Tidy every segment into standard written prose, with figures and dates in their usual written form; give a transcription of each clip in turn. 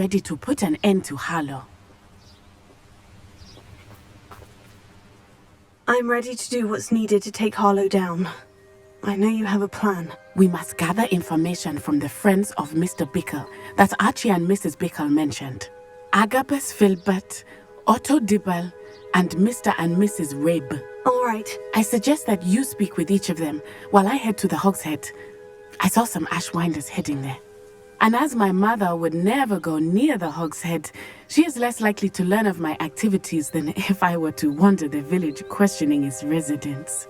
ready to put an end to Harlow. I'm ready to do what's needed to take Harlow down. I know you have a plan. We must gather information from the friends of Mr. Bickle that Archie and Mrs. Bickle mentioned. Agabus Filbert, Otto Dibble, and Mr. and Mrs. Rabe. All right. I suggest that you speak with each of them while I head to the Hogshead. I saw some Ashwinders heading there. And as my mother would never go near the Hogshead, she is less likely to learn of my activities than if I were to wander the village questioning its residents.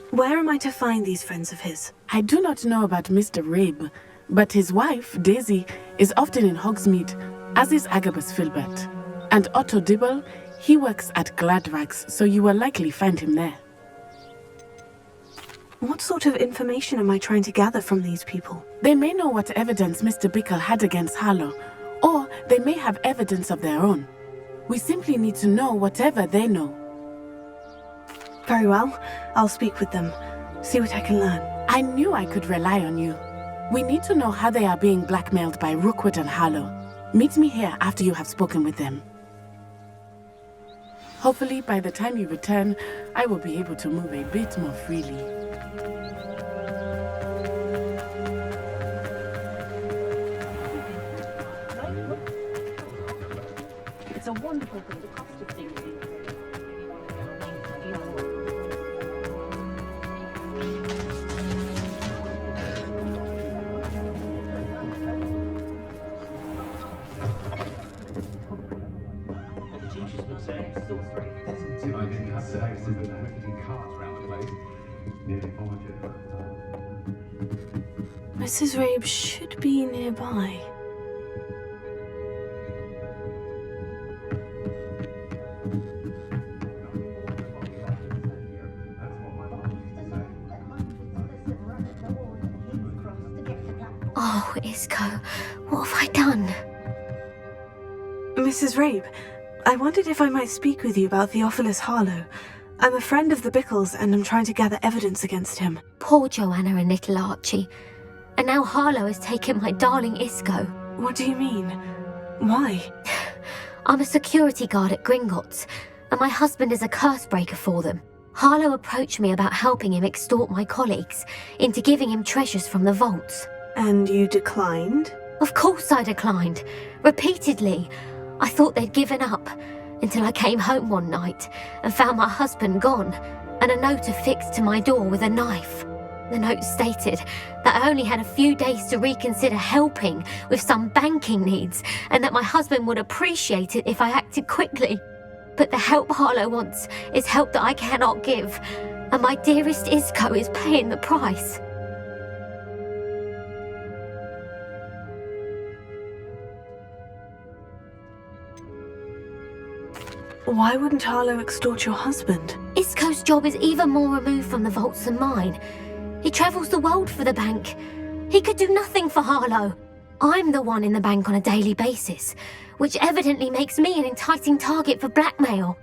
Where am I to find these friends of his? I do not know about Mr. Rabe, but his wife, Daisy, is often in Hogsmeade, as is Agabus Filbert. And Otto Dibble, he works at Gladrags, so you will likely find him there. What sort of information am I trying to gather from these people? They may know what evidence Mr. Bickle had against Harlow, or they may have evidence of their own. We simply need to know whatever they know. Very well. I'll speak with them. See what I can learn. I knew I could rely on you. We need to know how they are being blackmailed by Rookwood and Harlow. Meet me here after you have spoken with them. Hopefully, by the time you return, I will be able to move a bit more freely. It's a wonderful thing, the cost of things. Mrs. Rabe should be nearby. Oh, Isco, what have I done? Mrs. Rabe, I wondered if I might speak with you about Theophilus Harlow. I'm a friend of the Bickles and I'm trying to gather evidence against him. Poor Joanna and little Archie. And now Harlow has taken my darling Isco. What do you mean? Why? I'm a security guard at Gringotts, and my husband is a curse breaker for them. Harlow approached me about helping him extort my colleagues into giving him treasures from the vaults. And you declined? Of course I declined. Repeatedly. I thought they'd given up, until I came home one night and found my husband gone, and a note affixed to my door with a knife. The note stated that I only had a few days to reconsider helping with some banking needs, and that my husband would appreciate it if I acted quickly. But the help Harlow wants is help that I cannot give, and my dearest Isco is paying the price. Why wouldn't Harlow extort your husband? Isco's job is even more removed from the vaults than mine. He travels the world for the bank. He could do nothing for Harlow. I'm the one in the bank on a daily basis, which evidently makes me an enticing target for blackmail.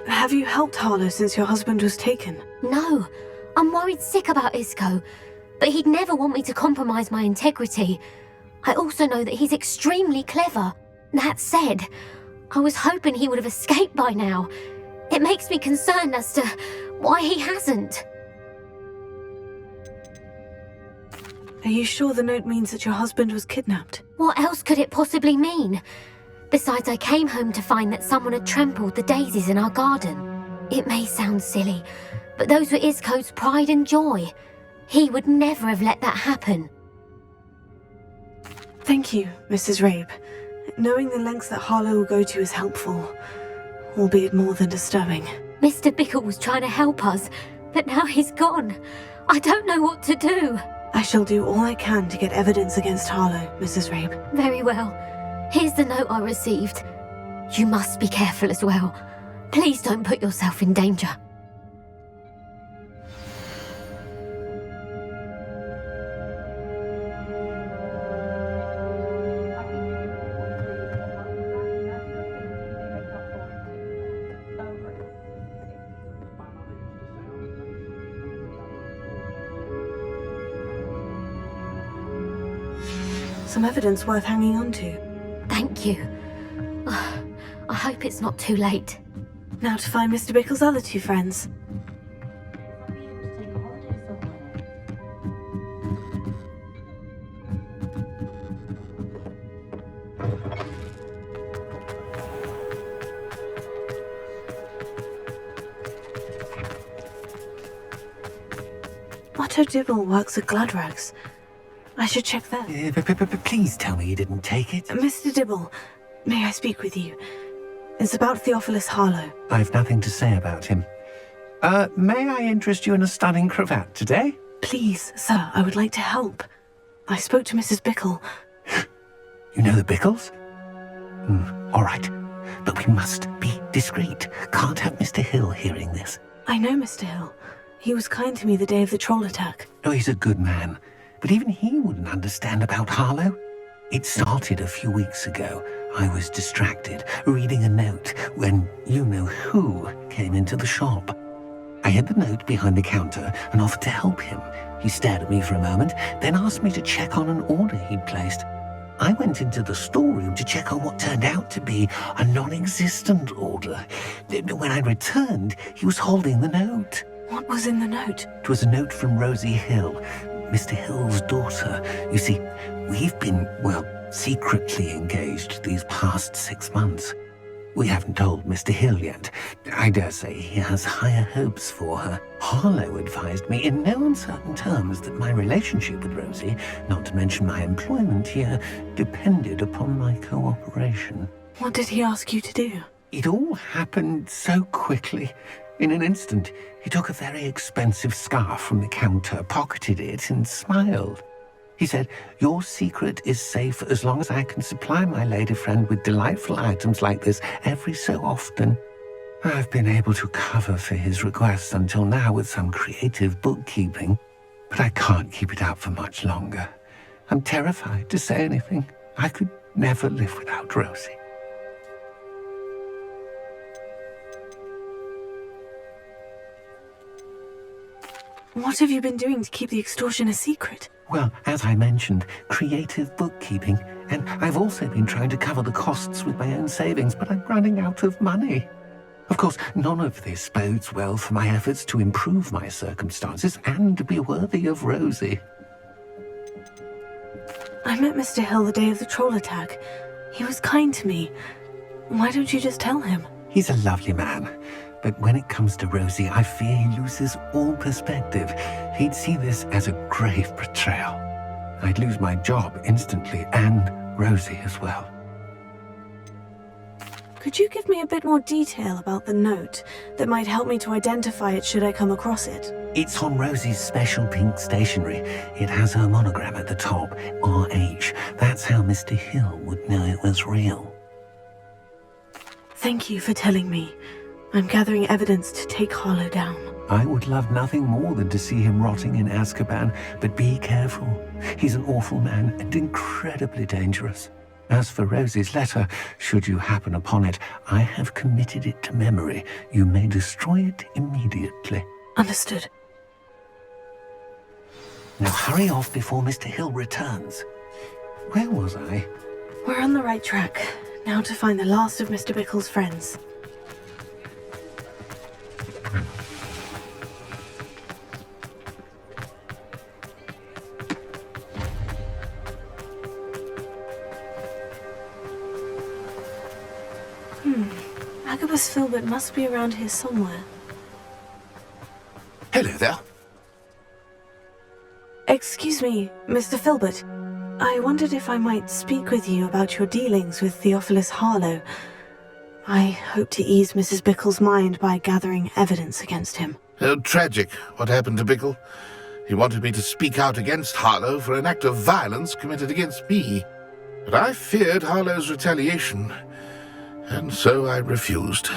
Have you helped Harlow since your husband was taken? No, I'm worried sick about Isco, but he'd never want me to compromise my integrity. I also know that he's extremely clever. That said, I was hoping he would have escaped by now. It makes me concerned as to why he hasn't. Are you sure the note means that your husband was kidnapped? What else could it possibly mean? Besides, I came home to find that someone had trampled the daisies in our garden. It may sound silly, but those were Isco's pride and joy. He would never have let that happen. Thank you, Mrs. Rabe. Knowing the lengths that Harlow will go to is helpful, albeit more than disturbing. Mr. Bickle was trying to help us, but now he's gone. I don't know what to do. I shall do all I can to get evidence against Harlow, Mrs. Rabe. Very well. Here's the note I received. You must be careful as well. Please don't put yourself in danger. Some evidence worth hanging on to. Thank you. I hope it's not too late. Now to find Mr. Bickle's other two friends. Otto Dibble works at Gladrags. I should check there. Please tell me you didn't take it. Mr. Dibble, may I speak with you? It's about Theophilus Harlow. I've nothing to say about him. May I interest you in a stunning cravat today? Please, sir, I would like to help. I spoke to Mrs. Bickle. You know the Bickles? All right. But we must be discreet. Can't have Mr. Hill hearing this. I know Mr. Hill. He was kind to me the day of the troll attack. Oh, he's a good man. But even he wouldn't understand about Harlow. It started a few weeks ago. I was distracted, reading a note, when you-know-who came into the shop. I hid the note behind the counter and offered to help him. He stared at me for a moment, then asked me to check on an order he'd placed. I went into the storeroom to check on what turned out to be a non-existent order. When I returned, he was holding the note. What was in the note? It was a note from Rosie Hill, Mr. Hill's daughter. You see, we've been, secretly engaged these past 6 months. We haven't told Mr. Hill yet. I dare say he has higher hopes for her. Harlow advised me in no uncertain terms that my relationship with Rosie, not to mention my employment here, depended upon my cooperation. What did he ask you to do? It all happened so quickly. In an instant, he took a very expensive scarf from the counter, pocketed it, and smiled. He said, "Your secret is safe as long as I can supply my lady friend with delightful items like this every so often." I've been able to cover for his requests until now with some creative bookkeeping, but I can't keep it up for much longer. I'm terrified to say anything. I could never live without Rosie. What have you been doing to keep the extortion a secret? Well, as I mentioned, creative bookkeeping, and I've also been trying to cover the costs with my own savings, but I'm running out of money. Of course, none of this bodes well for my efforts to improve my circumstances and be worthy of Rosie. I met Mr. Hill the day of the troll attack. He was kind to me. Why don't you just tell him? He's a lovely man. But when it comes to Rosie, I fear he loses all perspective. He'd see this as a grave betrayal. I'd lose my job instantly, and Rosie as well. Could you give me a bit more detail about the note that might help me to identify it should I come across it? It's on Rosie's special pink stationery. It has her monogram at the top, RH. That's how Mr. Hill would know it was real. Thank you for telling me. I'm gathering evidence to take Harlow down. I would love nothing more than to see him rotting in Azkaban, but be careful. He's an awful man and incredibly dangerous. As for Rosie's letter, should you happen upon it, I have committed it to memory. You may destroy it immediately. Understood. Now hurry off before Mr. Hill returns. Where was I? We're on the right track. Now to find the last of Mr. Bickle's friends. Agabus Filbert must be around here somewhere. Hello there. Excuse me, Mr. Filbert. I wondered if I might speak with you about your dealings with Theophilus Harlow. I hope to ease Mrs. Bickle's mind by gathering evidence against him. Oh, tragic what happened to Bickle. He wanted me to speak out against Harlow for an act of violence committed against me. But I feared Harlow's retaliation, and so I refused.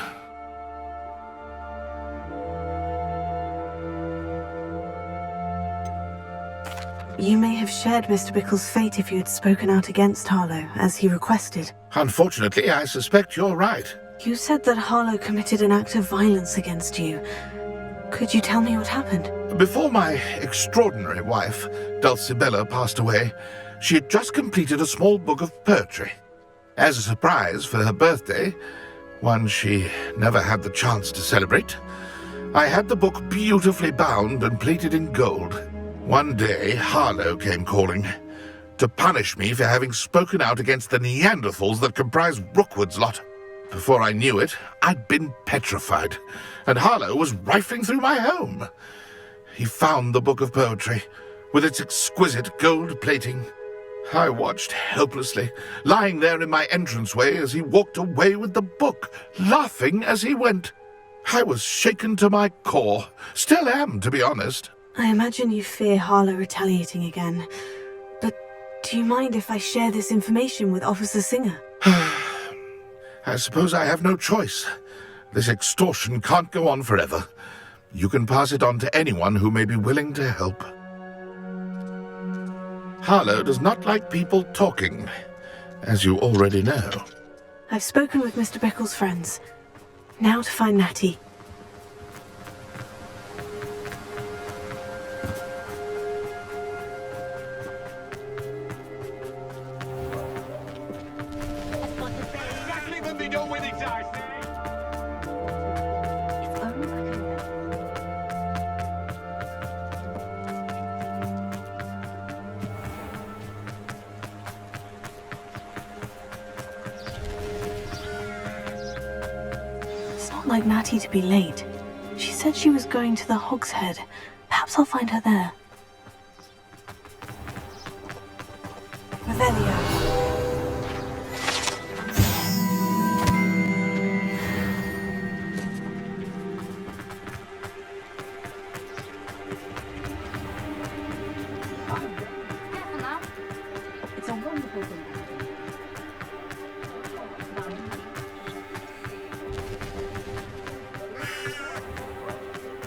You may have shared Mr. Bickle's fate if you had spoken out against Harlow, as he requested. Unfortunately, I suspect you're right. You said that Harlow committed an act of violence against you. Could you tell me what happened? Before my extraordinary wife, Dulcibella, passed away, she had just completed a small book of poetry. As a surprise for her birthday, one she never had the chance to celebrate, I had the book beautifully bound and plated in gold. One day, Harlow came calling to punish me for having spoken out against the Neanderthals that comprise Rookwood's lot. Before I knew it, I'd been petrified, and Harlow was rifling through my home. He found the book of poetry, with its exquisite gold plating. I watched helplessly, lying there in my entranceway as he walked away with the book, laughing as he went. I was shaken to my core. Still am, to be honest. I imagine you fear Harlow retaliating again. But do you mind if I share this information with Officer Singer? I suppose I have no choice. This extortion can't go on forever. You can pass it on to anyone who may be willing to help. Harlow does not like people talking, as you already know. I've spoken with Mr. Bickle's friends. Now to find Natty. Like Natty to be late. She said she was going to the Hog's Head. Perhaps I'll find her there. Revelio. It's a wonderful thing.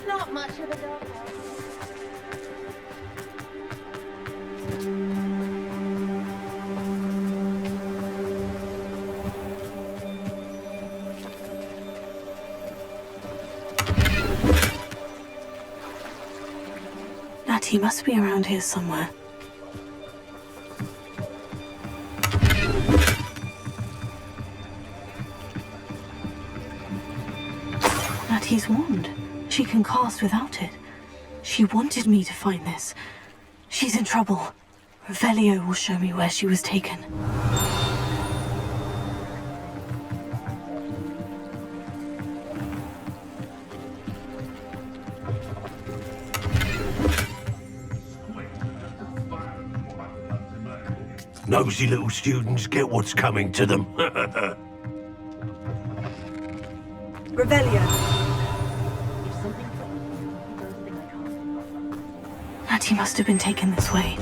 Not much of a dog. Natty must be around here somewhere. Natty's wand. She can cast without it. She wanted me to find this. She's in trouble. Revelio will show me where she was taken. Nosy little students get what's coming to them. Revelio. Natty must have been taken this way.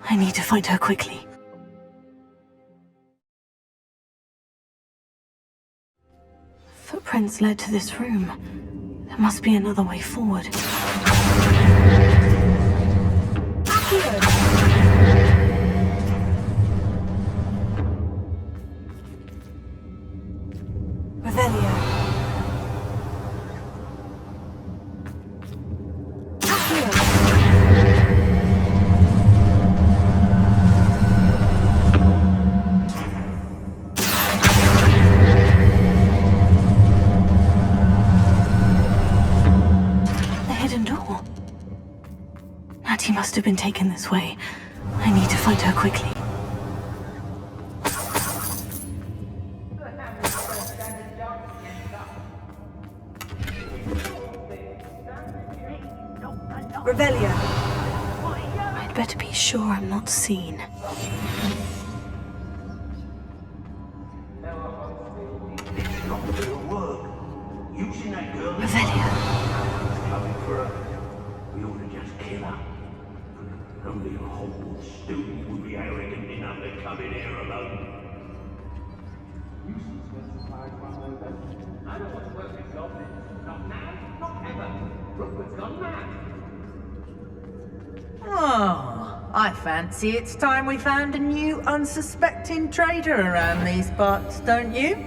I need to find her quickly. Footprints led to this room. There must be another way forward. Revelio. Natty must have been taken this way. I need to find her quickly. Revelio. I'd better be sure I'm not seen. Revelio. We ought to just kill her. Only a Hogwarts student would be arrogant enough to come in here alone. I don't want to work with goblins. Not now, not ever. Rookwood's gone mad. Oh, I fancy it's time we found a new unsuspecting traitor around these parts, don't you?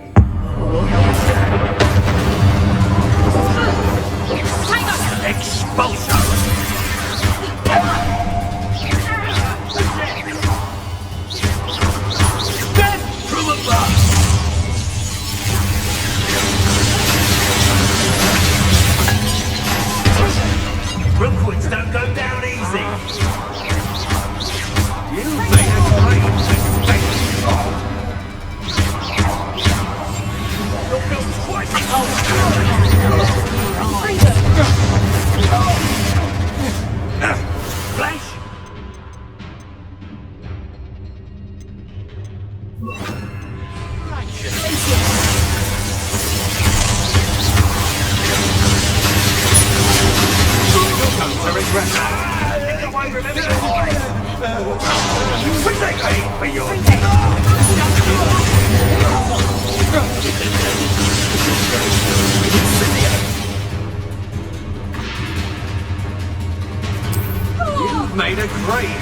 a grave.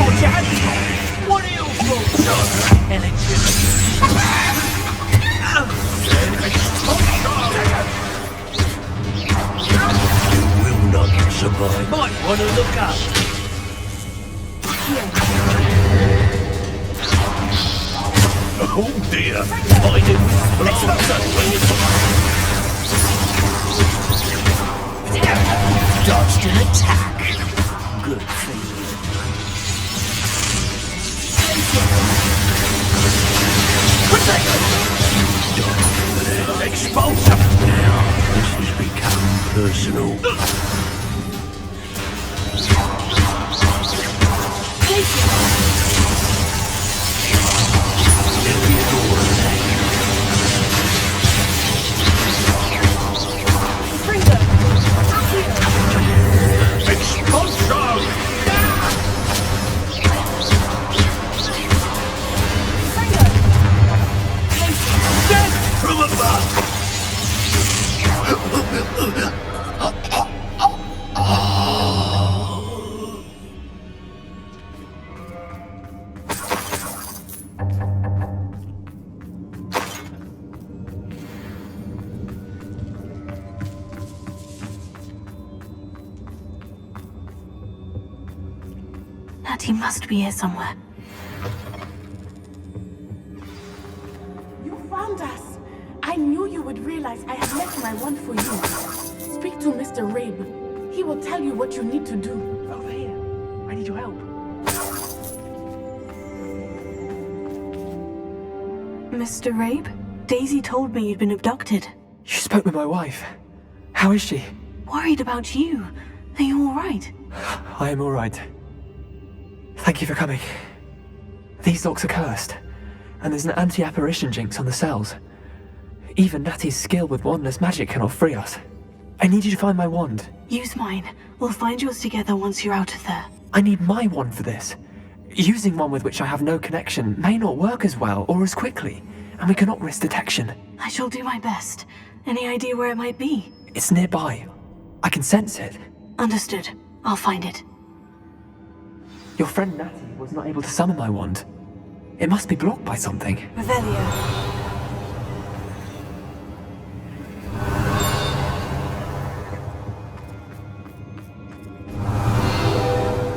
Put your hands up. What are your thoughts on electricity? You will not survive. Might want to look up. Oh dear. I didn't dodged an attack. Good for you. Explosive! Now, this has become personal. Natty must be here somewhere. You found us. I knew you would realize I had left my wand for you. Speak to Mr. Rabe. He will tell you what you need to do. Over here. I need your help. Mr. Rabe? Daisy told me you'd been abducted. You spoke with my wife. How is she? Worried about you. Are you alright? I am alright. Thank you for coming. These locks are cursed, and there's an anti-apparition jinx on the cells. Even Natty's skill with wandless magic cannot free us. I need you to find my wand. Use mine. We'll find yours together once you're out of there. I need my wand for this. Using one with which I have no connection may not work as well or as quickly, and we cannot risk detection. I shall do my best. Any idea where it might be? It's nearby. I can sense it. Understood. I'll find it. Your friend Natty was not able to summon my wand. It must be blocked by something. Revelio.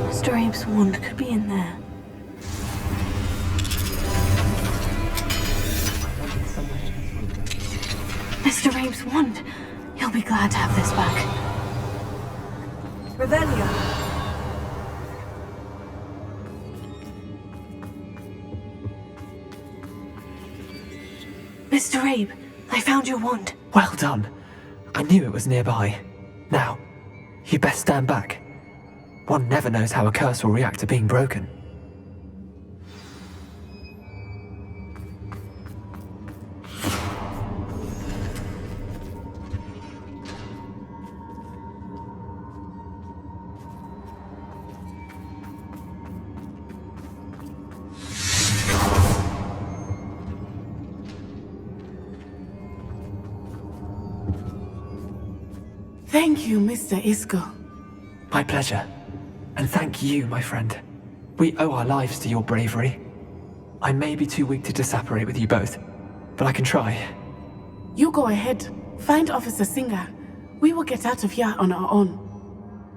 Mr. Abe's wand could be in there. Mr. Abe's wand. He'll be glad to have this back. Revelio. Mr. Abe, I found your wand. Well done. I knew it was nearby. Now, you best stand back. One never knows how a curse will react to being broken. Thank you, Mr. Isco. My pleasure. And thank you, my friend. We owe our lives to your bravery. I may be too weak to disapparate with you both, but I can try. You go ahead. Find Officer Singer. We will get out of here on our own.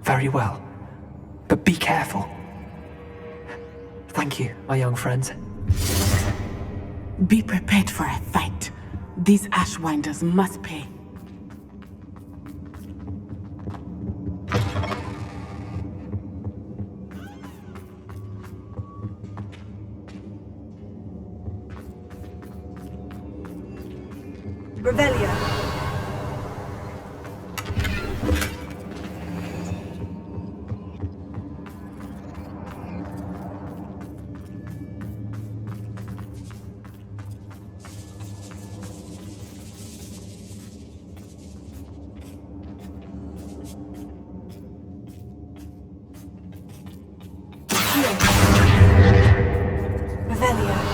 Very well. But be careful. Thank you, my young friends. Be prepared for a fight. These Ashwinders must pay. Revelio. Revelio.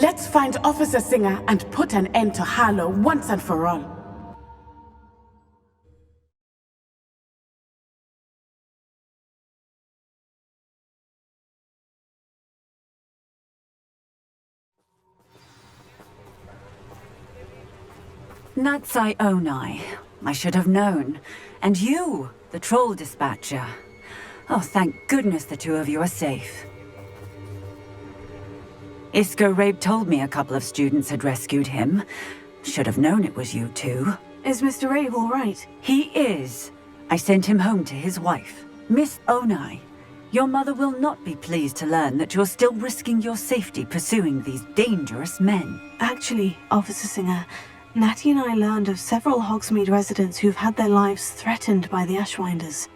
Let's find Officer Singer and put an end to Harlow once and for all. Natsai Onai. I should have known. And you, the troll dispatcher. Oh, thank goodness the two of you are safe. Isco Rabe told me a couple of students had rescued him. Should have known it was you two. Is Mr. Rabe all right? He is. I sent him home to his wife. Miss Onai, your mother will not be pleased to learn that you're still risking your safety pursuing these dangerous men. Actually, Officer Singer, Natty and I learned of several Hogsmeade residents who've had their lives threatened by the Ashwinders.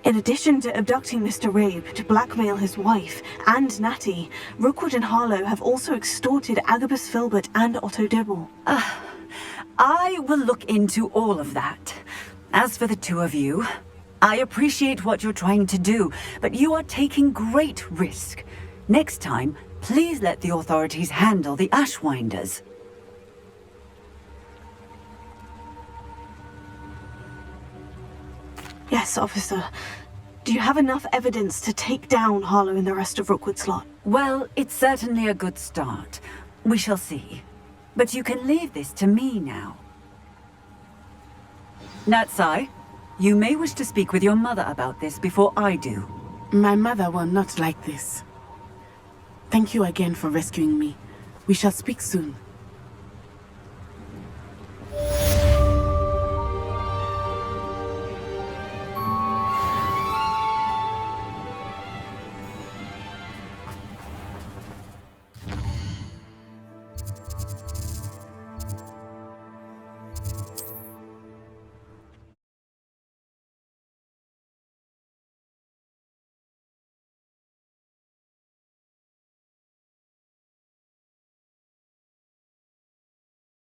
In addition to abducting Mr. Rabe to blackmail his wife and Natty, Rookwood and Harlow have also extorted Agabus Filbert and Otto Dibble. I will look into all of that. As for the two of you, I appreciate what you're trying to do, but you are taking great risk. Next time, please let the authorities handle the Ashwinders. Yes, officer. Do you have enough evidence to take down Harlow and the rest of Rookwood's lot? Well, it's certainly a good start. We shall see. But you can leave this to me now. Natsai, you may wish to speak with your mother about this before I do. My mother will not like this. Thank you again for rescuing me. We shall speak soon.